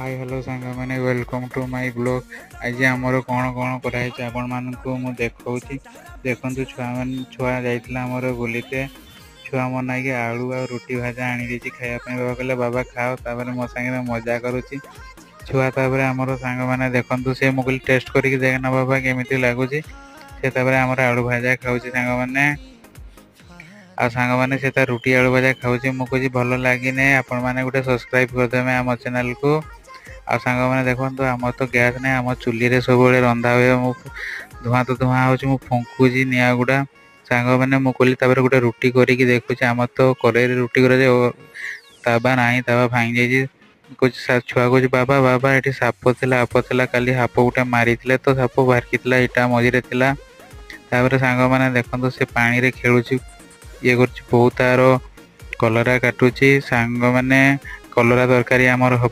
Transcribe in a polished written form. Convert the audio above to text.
Hi hello सांग मैंने welcome to my blog. आज आमर कौन कौन कराई आपण मानू मु देखा देखु छुआ जाइला आमर बुलीते छुआ मन नाकि आलू आ रुटी भाजा आनी खायापी बाबा कहले बाबा खाओ तापर मो सागे मजा करुच्ची छुआ तापर आमर सांग मैंने देखु से मुझे टेस्ट करके देखना बाबा केमी लगुच से आमर आलू भाजा खाऊँ सांग मैंने आ सांग मैंने से रुटी आलू भाजा खाऊँ मुझे भल लगे आपण मैंने गोटे सब्सक्राइब करदे आम चैनल को। आ सांग मैंने देखो आम तो गैस नहीं आम चुली रे सब रंधा हुए धुआं तो धुआं हो फुंकुची निआ गुड़ा सांग मैंने मुझे गोटे रुटी करके देखुचे आम तो कड़े रुटी कर तावा ना तावा भांग जाइए कुछ छुआ कुछ बाबा बाबा ये साप थिला काली साप गोटे मारी तो साप बाहरकी इटा मझे तापर सांग मैंने देखो से पानी रे खेलुची ये कर बहुत तार कलरा काटुची सांग मैंने कलरा तरकारी आमर हम।